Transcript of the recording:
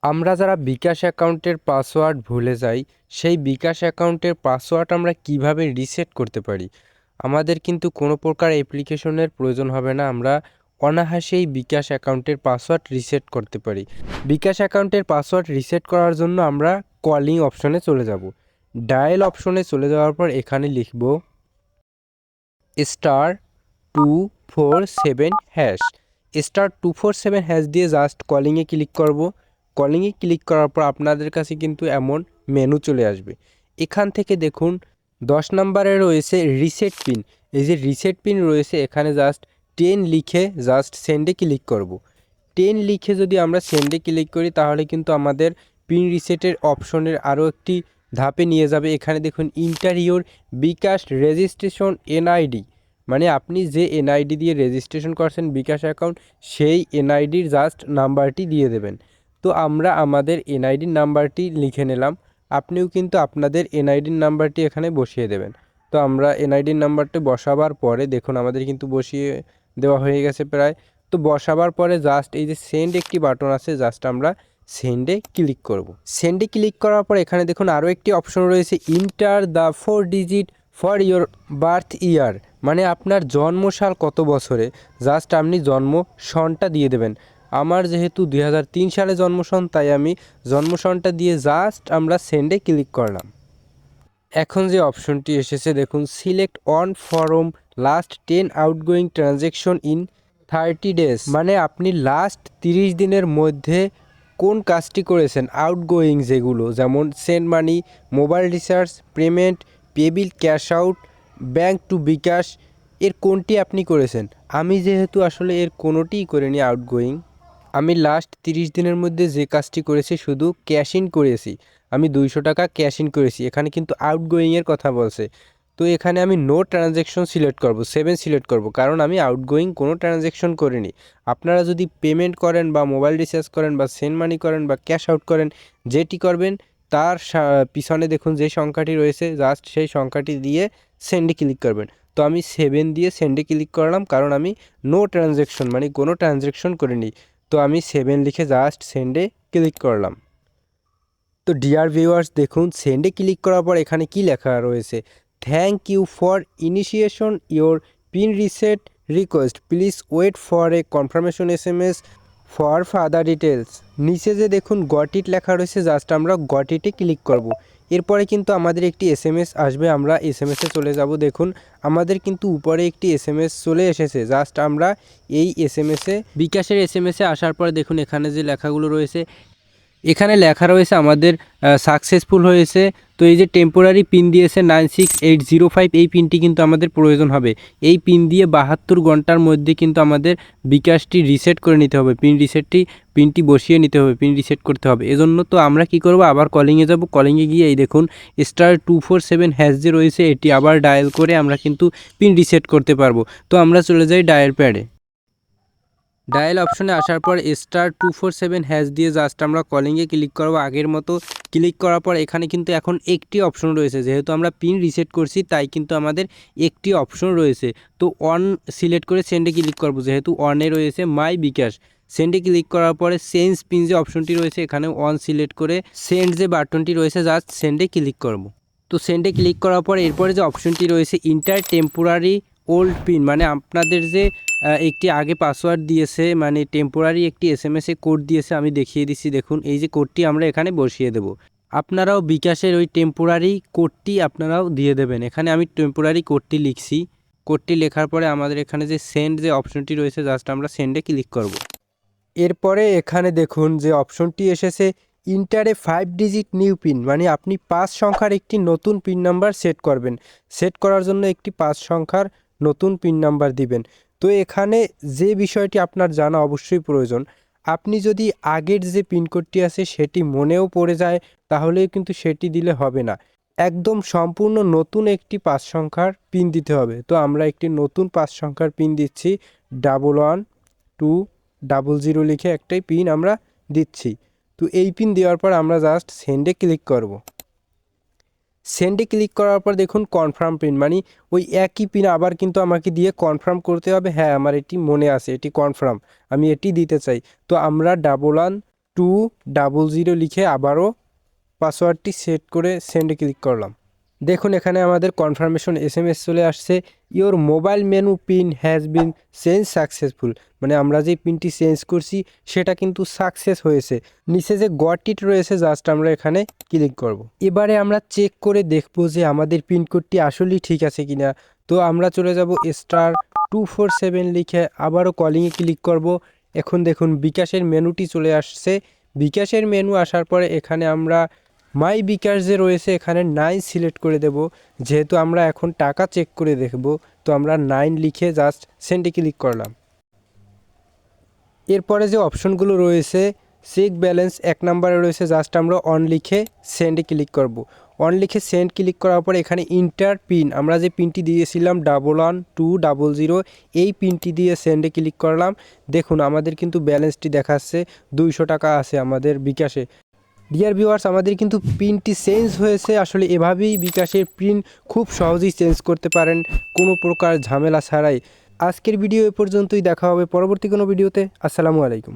আমরা যারা বিকাশ অ্যাকাউন্টের পাসওয়ার্ড ভুলে যাই, সেই বিকাশ অ্যাকাউন্টের পাসওয়ার্ড আমরা কিভাবে রিসেট করতে পারি। আমাদের কিন্তু কোনো প্রকার অ্যাপ্লিকেশনের প্রয়োজন হবে না, আমরা অনায়াসেই বিকাশ অ্যাকাউন্টের পাসওয়ার্ড রিসেট করতে পারি। বিকাশ অ্যাকাউন্টের পাসওয়ার্ড রিসেট করার জন্য আমরা কলিং অপশনে চলে যাব। ডায়াল অপশনে চলে যাওয়ার পর এখানে লিখব *247#। *247# দিয়ে জাস্ট কলিংয়ে ক্লিক করব। কলিংয়ে ক্লিক করার পর আপনাদের কাছে কিন্তু এমন মেনু চলে আসবে। এখান থেকে দেখুন 10 নম্বরে রয়েছে রিসেট পিন। এই যে রিসেট পিন রয়েছে, এখানে জাস্ট 10 লিখে জাস্ট সেন্ডে ক্লিক করব। 10 লিখে যদি আমরা সেন্ডে ক্লিক করি তাহলে কিন্তু আমাদের পিন রিসেটের অপশনের আরও একটি ধাপে নিয়ে যাবে। এখানে দেখুন enter your bKash registration NID, মানে আপনি যে এনআইডি দিয়ে রেজিস্ট্রেশন করছেন বিকাশ অ্যাকাউন্ট, সেই এনআইডির জাস্ট নাম্বারটি দিয়ে দেবেন। তো আমরা আমাদের এনআইডির নাম্বারটি লিখে নিলাম। আপনিও কিন্তু আপনাদের এনআইডির নাম্বারটি এখানে বসিয়ে দেবেন। তো আমরা এনআইডির নাম্বারটি বসাবার পরে দেখুন আমাদের কিন্তু বসিয়ে দেওয়া হয়ে গেছে প্রায়। তো বসাবার পরে জাস্ট এই যে সেন্ড একটি বাটন আছে, জাস্ট আমরা সেন্ডে ক্লিক করব। সেন্ডে ক্লিক করার পর এখানে দেখুন আরও একটি অপশন রয়েছে, enter the 4 digit for your birth ইয়ার, মানে আপনার জন্মসাল কত বছরে, জাস্ট আপনি জন্ম সনটা দিয়ে দেবেন। আমার যেহেতু 2003 সালে জন্মসন, তাই আমি জন্মসনটা দিয়ে জাস্ট আমরা সেন্ডে ক্লিক করলাম। এখন যে অপশনটি এসেছে দেখুন, select on form last 10 outgoing transaction in 30 days, মানে আপনি লাস্ট 30 দিনের মধ্যে কোন কাজটি করেছেন, আউটগোয়িং যেগুলো, যেমন send money, mobile recharge, payment, pay bill, cash out, bank to bKash, এর কোনটি আপনি করেছেন। আমি যেহেতু আসলে এর কোনোটিই করিনি আউটগোয়িং, আমি লাস্ট 30 দিনের মধ্যে যে কাজটি করেছি শুধু ক্যাশ ইন করেছি। আমি 200 টাকা ক্যাশ ইন করেছি, এখানে কিন্তু আউটগোয়িংয়ের কথা বলছে। তো এখানে আমি নো ট্রানজ্যাকশন সিলেক্ট করব, 7 সিলেক্ট করব, কারণ আমি আউটগোয়িং কোনো ট্রানজ্যাকশন করিনি। আপনারা যদি পেমেন্ট করেন বা মোবাইল রিচার্জ করেন বা সেন্ড মানি করেন বা ক্যাশ আউট করেন, যেটি করবেন তার পিছনে দেখুন যে সংখ্যাটি রয়েছে, জাস্ট সেই সংখ্যাটি দিয়ে সেন্ডে ক্লিক করবেন। তো আমি 7 দিয়ে সেন্ডে ক্লিক করলাম, কারণ আমি নো ট্রানজ্যাকশন মানে কোনো ট্রানজ্যাকশন করিনি। তো আমি 7 লিখে জাস্ট সেন্ডে ক্লিক করলাম। তো ডিয়ার ভিউয়ার্স দেখুন, সেন্ডে ক্লিক করার পর এখানে কি লেখা রয়েছে, thank you for initiation your pin reset request, please wait for a confirmation SMS for father details. নিচে যে দেখুন গট ইট লেখা রয়েছে, জাস্ট আমরা গট ইটে ক্লিক করব। এরপরে কিন্তু আমাদের একটি SMS আসবে, আমরা SMS-এ চলে যাব। দেখুন আমাদের কিন্তু উপরে একটি SMS চলে এসেছে, জাস্ট আমরা এই SMS-এ বিকাশের SMS-এ আসার পর দেখুন এখানে যে লেখাগুলো রয়েছে, এখানে লেখা রয়েছে আমাদের সাকসেসফুল হয়েছে। তো এই যে টেম্পোরারি পিন দিয়েছে 96805, এই পিনটি কিন্তু আমাদের প্রয়োজন হবে। এই পিন দিয়ে 72 ঘন্টার মধ্যে কিন্তু আমাদের বিকাশটি রিসেট করে নিতে হবে, পিনটি বসিয়ে নিতে হবে, পিন রিসেট করতে হবে। এজন্য তো আমরা কি করব, আবার কলিংয়ে যাব। কলিংয়ে গিয়ে এই দেখুন *247# যে রয়েছে, এটি আবার ডায়াল করে আমরা কিন্তু পিন রিসেট করতে পারবো। তো আমরা চলে যাই ডায়াল প্যাডে। ডায়াল অপশনে আসার পর *247# দিয়ে জাস্ট আমরা কলিংয়ে ক্লিক করব আগের মতো। ক্লিক করার পর এখানে কিন্তু এখন একটি অপশন রয়েছে, যেহেতু আমরা পিন রিসেট করছি তাই কিন্তু আমাদের একটি অপশন রয়েছে। তো অন সিলেক্ট করে সেন্ডে ক্লিক করব, যেহেতু অনে রয়েছে মাই বিকাশ। সেন্ডে ক্লিক করার পরে চেঞ্জ পিন যে অপশনটি রয়েছে, এখানে অন সিলেক্ট করে সেন্ড যে বাটনটি রয়েছে জাস্ট সেন্ডে ক্লিক করব। তো সেন্ডে ক্লিক করার পর এরপরে যে অপশনটি রয়েছে ইন্টার টেম্পোরারি ওল্ড পিন, মানে আপনাদের যে একটি আগে পাসওয়ার্ড দিয়েছে, মানে টেম্পোরারি একটি SMS-এ কোড দিয়েছে, আমি দেখিয়ে দিচ্ছি। দেখুন এই যে কোডটি আমরা এখানে বসিয়ে দেব। আপনারাও বিকাশের ওই টেম্পোরারি কোডটি আপনারাও দিয়ে দেবেন। এখানে আমি টেম্পোরারি কোডটি লিখছি। কোডটি লেখার পরে আমাদের এখানে যে সেন্ড যে অপশনটি রয়েছে, জাস্ট আমরা সেন্ডে ক্লিক করব। এরপরে এখানে দেখুন যে অপশনটি এসেছে, ইন্টারে 5 ডিজিট নিউ পিন, মানে আপনি 5 সংখ্যার একটি নতুন পিন নাম্বার সেট করবেন। সেট করার জন্য একটি 5 সংখ্যার নতুন পিন নাম্বার দিবেন। তো এখানে যে বিষয়টি আপনার জানা অবশ্যই প্রয়োজন, আপনি যদি আগের যে পিনকোডটি আছে সেটি মনেও পড়ে যায়, তাহলেও কিন্তু সেটি দিলে হবে না। একদম সম্পূর্ণ নতুন একটি 5 সংখ্যার পিন দিতে হবে। তো আমরা একটি নতুন 5 সংখ্যার পিন দিচ্ছি, 112000 লিখে একটাই পিন আমরা দিচ্ছি। তো এই পিন দেওয়ার পর আমরা জাস্ট সেন্ডে ক্লিক করব। সেন্ডে ক্লিক করার পর দেখুন কনফার্ম পিন, মানে ওই একই পিন আবার কিন্তু আমাকে দিয়ে কনফার্ম করতে হবে, হ্যাঁ আমার এটি মনে আছে, এটি কনফার্ম, আমি এটি দিতে চাই। তো আমরা 200 লিখে আবারও পাসওয়ার্ডটি সেট করে সেন্ডে ক্লিক করলাম। দেখুন এখানে আমাদের কনফার্মেশন SMS চলে আসছে, your mobile menu pin has been change successful. মানে আমরা যে পিনটি চেঞ্জ করছি সেটা কিন্তু সাকসেস হয়েছে। নিচে যে গট ইট রয়েছে জাস্ট আমরা এখানে ক্লিক করব। এবারে আমরা চেক করে দেখব যে আমাদের পিনকোডটি আসলেই ঠিক আছে কিনা। তো আমরা চলে যাব *247 লিখে আবারও কলিংয়ে ক্লিক করব। এখন দেখুন বিকাশের মেনুটি চলে আসছে। বিকাশের মেনু আসার পরে এখানে আমরা মাই বিকাশ যে রয়েছে এখানে 9 সিলেক্ট করে দেব। যেহেতু আমরা এখন টাকা চেক করে দেখব, তো আমরা 9 লিখে জাস্ট সেন্ডে ক্লিক করলাম। এরপরে যে অপশনগুলো রয়েছে চেক ব্যালেন্স 1 নম্বরে রয়েছে, জাস্ট আমরা অন লিখে সেন্ডে ক্লিক করব। অন লিখে সেন্ড ক্লিক করার পরে এখানে ইন্টার পিন, আমরা যে পিনটি দিয়েছিলাম 11200, এই পিনটি দিয়ে সেন্ডে ক্লিক করলাম। দেখুন আমাদের কিন্তু ব্যালেন্সটি দেখাচ্ছে 200 টাকা আছে আমাদের বিকাশে। ডিয়ার ভিউয়ার্স, আমাদের কিন্তু পিনটি চেঞ্জ হয়েছে। আসলে এভাবেই বিকাশের পিন খুব সহজেই চেঞ্জ করতে পারেন কোনো প্রকার ঝামেলা ছাড়াই। আজকের ভিডিও এ পর্যন্তই, দেখা হবে পরবর্তী কোনো ভিডিওতে। আসসালামু আলাইকুম।